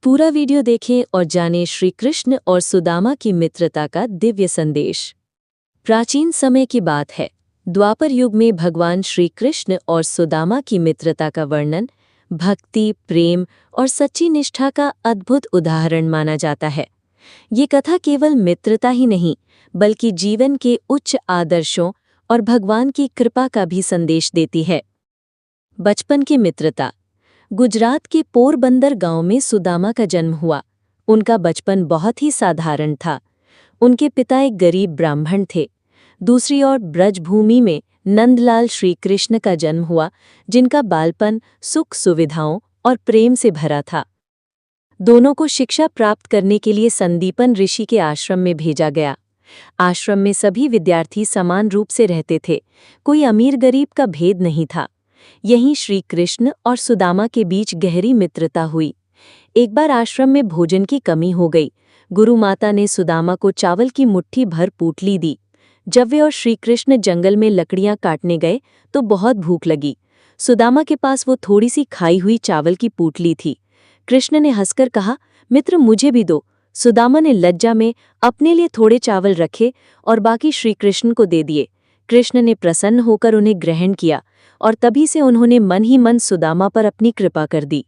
पूरा वीडियो देखें और जानें श्री कृष्ण और सुदामा की मित्रता का दिव्य संदेश। प्राचीन समय की बात है। द्वापर युग में भगवान श्री कृष्ण और सुदामा की मित्रता का वर्णन भक्ति, प्रेम और सच्ची निष्ठा का अद्भुत उदाहरण माना जाता है। ये कथा केवल मित्रता ही नहीं, बल्कि जीवन के उच्च आदर्शों और भगवान की कृपा का भी संदेश देती है। बचपन की मित्रता। गुजरात के पोरबंदर गांव में सुदामा का जन्म हुआ। उनका बचपन बहुत ही साधारण था। उनके पिता एक गरीब ब्राह्मण थे। दूसरी ओर ब्रजभूमि में नंदलाल श्री कृष्ण का जन्म हुआ, जिनका बालपन सुख सुविधाओं और प्रेम से भरा था। दोनों को शिक्षा प्राप्त करने के लिए संदीपन ऋषि के आश्रम में भेजा गया। आश्रम में सभी विद्यार्थी समान रूप से रहते थे। कोई अमीर गरीब का भेद नहीं था। यहीं श्री कृष्ण और सुदामा के बीच गहरी मित्रता हुई। एक बार आश्रम में भोजन की कमी हो गई। गुरु माता ने सुदामा को चावल की मुट्ठी भर पूटली दी। जब वे और श्री कृष्ण जंगल में लकड़ियां काटने गए तो बहुत भूख लगी। सुदामा के पास वो थोड़ी सी खाई हुई चावल की पूटली थी। कृष्ण ने हंसकर कहा, मित्र मुझे भी दो। सुदामा ने लज्जा में अपने लिए थोड़े चावल रखे और बाकी श्री कृष्ण को दे दिए। कृष्ण ने प्रसन्न होकर उन्हें ग्रहण किया और तभी से उन्होंने मन ही मन सुदामा पर अपनी कृपा कर दी।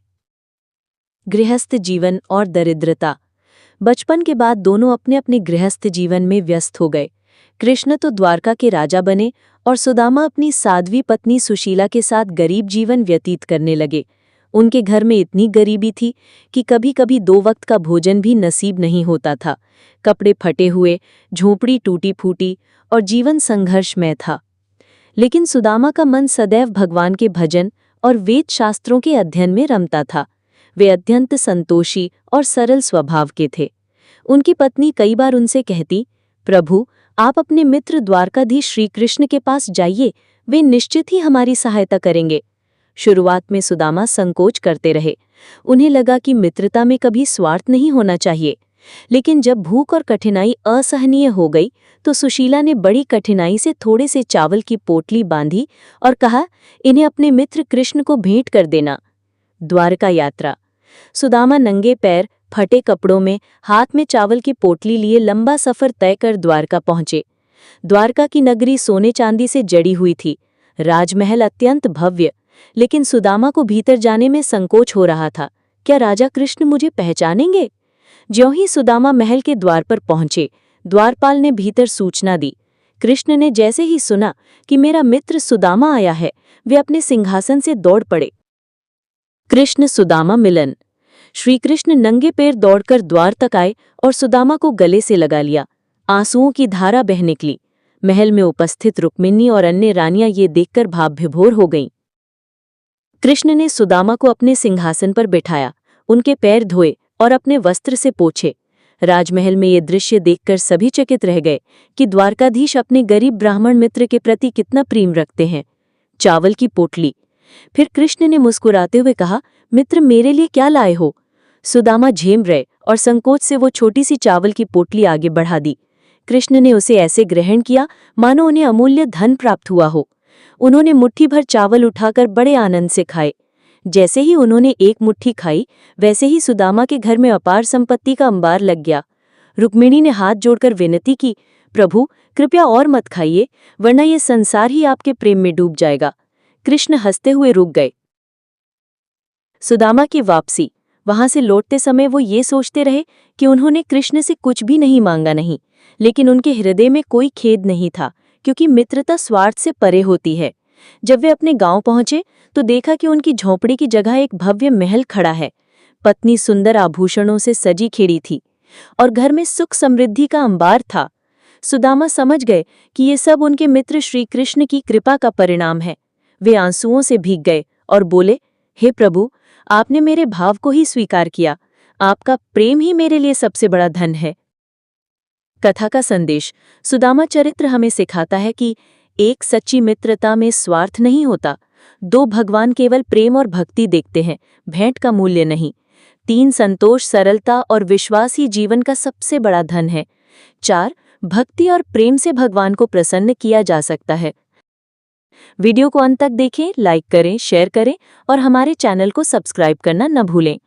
गृहस्थ जीवन और दरिद्रता। बचपन के बाद दोनों अपने अपने गृहस्थ जीवन में व्यस्त हो गए। कृष्ण तो द्वारका के राजा बने और सुदामा अपनी साध्वी पत्नी सुशीला के साथ गरीब जीवन व्यतीत करने लगे। उनके घर में इतनी गरीबी थी कि कभी कभी 2 वक्त का भोजन भी नसीब नहीं होता था। कपड़े फटे हुए, झोपड़ी टूटी फूटी और जीवन संघर्षमय था। लेकिन सुदामा का मन सदैव भगवान के भजन और वेद शास्त्रों के अध्ययन में रमता था। वे अत्यंत संतोषी और सरल स्वभाव के थे। उनकी पत्नी कई बार उनसे कहती, प्रभु आप अपने मित्र द्वारकाधीश श्री कृष्ण के पास जाइए, वे निश्चित ही हमारी सहायता करेंगे। शुरुआत में सुदामा संकोच करते रहे। उन्हें लगा कि मित्रता में कभी स्वार्थ नहीं होना चाहिए। लेकिन जब भूख और कठिनाई असहनीय हो गई तो सुशीला ने बड़ी कठिनाई से थोड़े से चावल की पोटली बांधी और कहा, इन्हें अपने मित्र कृष्ण को भेंट कर देना। द्वारका यात्रा। सुदामा नंगे पैर, फटे कपड़ों में, हाथ में चावल की पोटली लिए लंबा सफर तय कर द्वारका पहुंचे। द्वारका की नगरी सोने चांदी से जड़ी हुई थी। राजमहल अत्यंत भव्य, लेकिन सुदामा को भीतर जाने में संकोच हो रहा था। क्या राजा कृष्ण मुझे पहचानेंगे? ज्यों ही सुदामा महल के द्वार पर पहुंचे, द्वारपाल ने भीतर सूचना दी। कृष्ण ने जैसे ही सुना कि मेरा मित्र सुदामा आया है, वे अपने सिंहासन से दौड़ पड़े। कृष्ण सुदामा मिलन। श्री कृष्ण नंगे पैर दौड़कर द्वार तक आए और सुदामा को गले से लगा लिया। आंसुओं की धारा बह निकली। महल में उपस्थित रुक्मिणी और अन्य रानियां ये देखकर भाव विभोर हो गईं। कृष्ण ने सुदामा को अपने सिंहासन पर बिठाया, उनके पैर धोए और अपने वस्त्र से पोंछे। राजमहल में ये दृश्य देखकर सभी चकित रह गए कि द्वारकाधीश अपने गरीब ब्राह्मण मित्र के प्रति कितना प्रेम रखते हैं। चावल की पोटली। फिर कृष्ण ने मुस्कुराते हुए कहा, मित्र मेरे लिए क्या लाए हो? सुदामा झेम रहे और संकोच से वो छोटी सी चावल की पोटली आगे बढ़ा दी। कृष्ण ने उसे ऐसे ग्रहण किया मानो उन्हें अमूल्य धन प्राप्त हुआ हो। उन्होंने मुट्ठी भर चावल उठाकर बड़े आनंद से खाए। जैसे ही उन्होंने एक मुट्ठी खाई, वैसे ही सुदामा के घर में अपार संपत्ति का अंबार लग गया। रुक्मिणी ने हाथ जोड़कर विनती की, प्रभु कृपया और मत खाइए, वरना ये संसार ही आपके प्रेम में डूब जाएगा। कृष्ण हंसते हुए रुक गए। सुदामा की वापसी। वहां से लौटते समय वो ये सोचते रहे कि उन्होंने कृष्ण से कुछ भी नहीं मांगा नहीं, लेकिन उनके हृदय में कोई खेद नहीं था, क्योंकि मित्रता स्वार्थ से परे होती है। जब वे अपने गांव पहुंचे तो देखा कि उनकी झोंपड़ी की जगह एक भव्य महल खड़ा है। पत्नी सुंदर आभूषणों से सजी खिड़ी थी और घर में सुख समृद्धि का अंबार था। सुदामा समझ गए कि ये सब उनके मित्र श्री कृष्ण की कृपा का परिणाम है। वे आंसुओं से भीग गए और बोले, हे प्रभु आपने मेरे भाव को ही स्वीकार किया। आपका प्रेम ही मेरे लिए सबसे बड़ा धन है। कथा का संदेश। सुदामा चरित्र हमें सिखाता है कि एक सच्ची मित्रता में स्वार्थ नहीं होता। 2 भगवान केवल प्रेम और भक्ति देखते हैं, भेंट का मूल्य नहीं। 3 संतोष, सरलता और विश्वास ही जीवन का सबसे बड़ा धन है। 4 भक्ति और प्रेम से भगवान को प्रसन्न किया जा सकता है। वीडियो को अंत तक देखें, लाइक करें, शेयर करें और हमारे चैनल को सब्सक्राइब करना न भूलें।